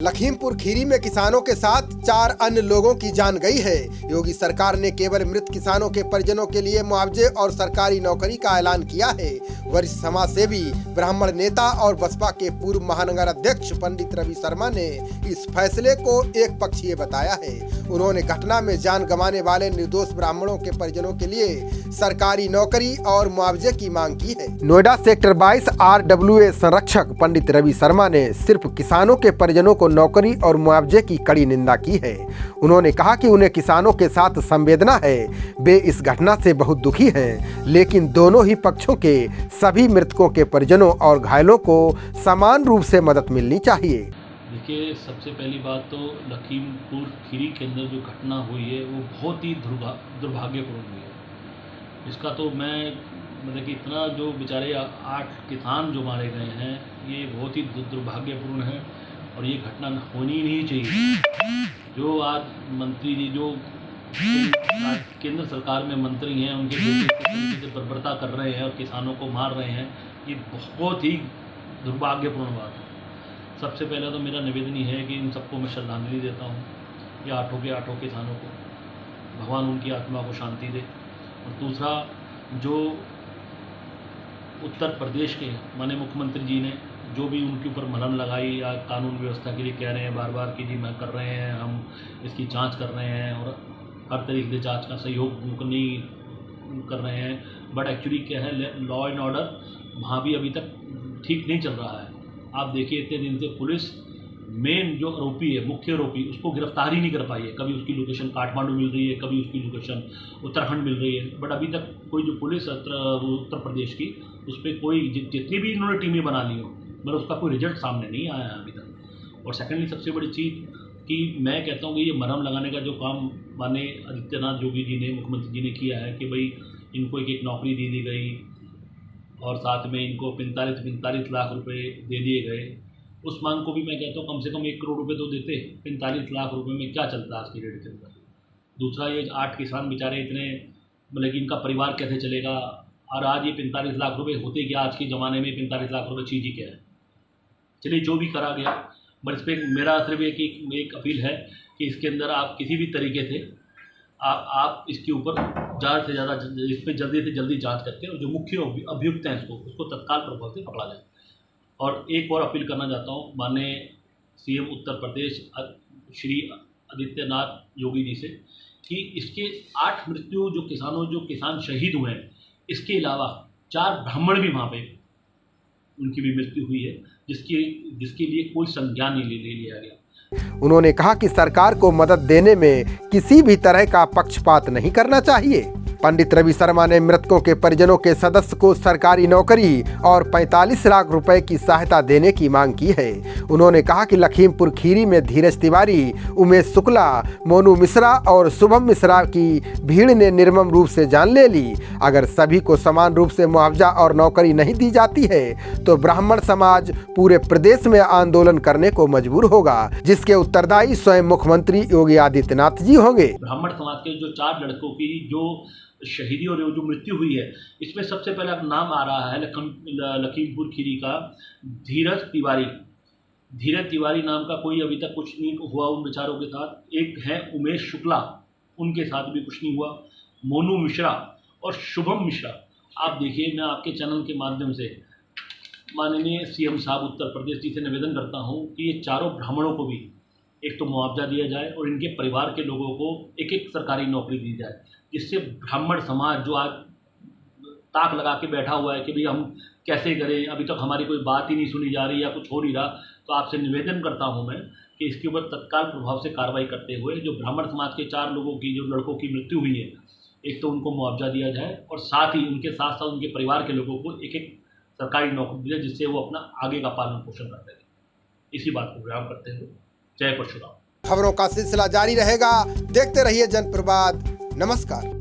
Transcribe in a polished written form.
लखीमपुर खीरी में किसानों के साथ 4 अन्य लोगों की जान गई है। योगी सरकार ने केवल मृत किसानों के परिजनों के लिए मुआवजे और सरकारी नौकरी का ऐलान किया है। वरिष्ठ समाज सेवी, ब्राह्मण नेता और बसपा के पूर्व महानगर अध्यक्ष पंडित रवि शर्मा ने इस फैसले को एक पक्षीय बताया है। उन्होंने घटना में जान गंवाने वाले निर्दोष ब्राह्मणों के परिजनों के लिए सरकारी नौकरी और मुआवजे की मांग की है। नोएडा सेक्टर 22 RWA संरक्षक पंडित रवि शर्मा ने सिर्फ किसानों के परिजनों को नौकरी और मुआवजे की कड़ी निंदा की है। उन्होंने कहा कि उन्हें किसानों के साथ संवेदना है, वे इस घटना से बहुत दुखी हैं, लेकिन दोनों ही पक्षों के सभी मृतकों के परिजनों और घायलों को समान रूप से मदद मिलनी चाहिए। देखिए, सबसे पहली बात तो लखीमपुर खीरी के अंदर जो घटना हुई है वो बहुत ही दुर्भाग्यपूर्ण हुई है। इसका तो मैं मतलब कि इतना जो बेचारे 8 किसान जो मारे गए हैं ये बहुत ही दुर्भाग्यपूर्ण है और ये घटना होनी नहीं चाहिए। जो आज मंत्री जी जो केंद्र सरकार में मंत्री हैं उनके बेटे से बर्बरता कर रहे हैं और किसानों को मार रहे हैं, ये बहुत ही दुर्भाग्यपूर्ण बात है। सबसे पहले तो मेरा निवेदन ही है कि इन सबको मैं श्रद्धांजलि देता हूँ, ये आठों किसानों को भगवान उनकी आत्मा को शांति दे। और दूसरा, जो उत्तर प्रदेश के माननीय मुख्यमंत्री जी ने जो भी उनके ऊपर मलहम लगाई या कानून व्यवस्था के लिए कह रहे हैं बार बार कि जी मैं कर रहे हैं, हम इसकी जांच कर रहे हैं और हर तरीके से जांच का सहयोग नहीं कर रहे हैं, बट एक्चुअली क्या है, लॉ एंड ऑर्डर वहाँ भी अभी तक ठीक नहीं चल रहा है। आप देखिए, इतने दिन से पुलिस मेन जो आरोपी है, मुख्य आरोपी, उसको गिरफ्तार ही नहीं कर पाई है। कभी उसकी लोकेशन काठमांडू मिल रही है, कभी उसकी लोकेशन उत्तराखंड मिल रही है, बट अभी तक कोई जो पुलिस उत्तर प्रदेश की उस पर कोई जितनी भी इन्होंने टीमें बना ली हो मगर उसका कोई रिजल्ट सामने नहीं आया है अभी तक। और सेकेंडली सबसे बड़ी चीज़ कि मैं कहता हूँ कि ये मरहम लगाने का जो काम माननीय आदित्यनाथ योगी जी ने, मुख्यमंत्री जी ने किया है कि भाई इनको एक नौकरी दे दी गई और साथ में इनको 45 लाख रुपए दे दिए गए। उस मांग को भी मैं कहता हूँ कम से कम 1 करोड़ रुपए तो देते। 45 लाख रुपए में क्या चलता है आज की डेट के अंदर। दूसरा, ये 8 किसान बेचारे इतने मतलब कि इनका परिवार कैसे चलेगा, और आज ये 45 लाख रुपए होते क्या आज के ज़माने में, 45 लाख रुपए चीज़ ही क्या है। चलिए, जो भी करा गया, बट इस पर मेरा सिर्फ एक अपील है कि इसके अंदर आप किसी भी तरीके से आप इसके ऊपर ज़्यादा से ज़्यादा इस पर जल्दी से जल्दी जांच करके और जो मुख्य अभियुक्त हैं उसको तत्काल प्रभाव से पकड़ा जाए। और एक और अपील करना चाहता हूँ माननीय CM उत्तर प्रदेश श्री आदित्यनाथ योगी जी से कि इसके 8 मृत्यु जो किसान शहीद हुए हैं, इसके अलावा 4 ब्राह्मण भी वहाँ पे उनकी भी मृत्यु हुई है, जिसके लिए कोई संज्ञान नहीं ले लिया गया। उन्होंने कहा कि सरकार को मदद देने में किसी भी तरह का पक्षपात नहीं करना चाहिए। पंडित रवि शर्मा ने मृतकों के परिजनों के सदस्य को सरकारी नौकरी और 45 लाख रुपए की सहायता देने की मांग की है। उन्होंने कहा कि लखीमपुर खीरी में धीरज तिवारी, उमेश शुक्ला, मोनू मिश्रा और शुभम मिश्रा की भीड़ ने निर्मम रूप से जान ले ली। अगर सभी को समान रूप से मुआवजा और नौकरी नहीं दी जाती है तो ब्राह्मण समाज पूरे प्रदेश में आंदोलन करने को मजबूर होगा, जिसके उत्तरदायी स्वयं मुख्यमंत्री योगी आदित्यनाथ जी होंगे। ब्राह्मण समाज के जो 4 लड़कों की जो शहीदी और जो मृत्यु हुई है, इसमें सबसे पहला नाम आ रहा है लखीमपुर खीरी का धीरज तिवारी नाम का कोई अभी तक कुछ नहीं हुआ उन बेचारों के साथ। एक है उमेश शुक्ला, उनके साथ भी कुछ नहीं हुआ। मोनू मिश्रा और शुभम मिश्रा। आप देखिए, मैं आपके चैनल के माध्यम से माननीय CM साहब उत्तर प्रदेश जी से निवेदन करता हूँ कि ये चारों ब्राह्मणों को भी एक तो मुआवजा दिया जाए और इनके परिवार के लोगों को एक सरकारी नौकरी दी जाए, जिससे ब्राह्मण समाज जो आज ताक लगा के बैठा हुआ है कि भाई हम कैसे करें, अभी तक हमारी कोई बात ही नहीं सुनी जा रही या कुछ हो नहीं रहा, तो आपसे निवेदन करता हूं मैं कि इसके ऊपर तत्काल प्रभाव से कार्रवाई करते हुए जो ब्राह्मण समाज के 4 लोगों की, जो लड़कों की मृत्यु हुई है, एक तो उनको मुआवजा दिया जाए और साथ ही उनके साथ साथ उनके परिवार के लोगों को एक सरकारी नौकरी दी जाए, जिससे वो अपना आगे का पालन पोषण कर सकें। इसी बात को विराम करते हुए जय परशुराम। खबरों का सिलसिला जारी रहेगा, देखते रहिए जनप्रवाद। नमस्कार।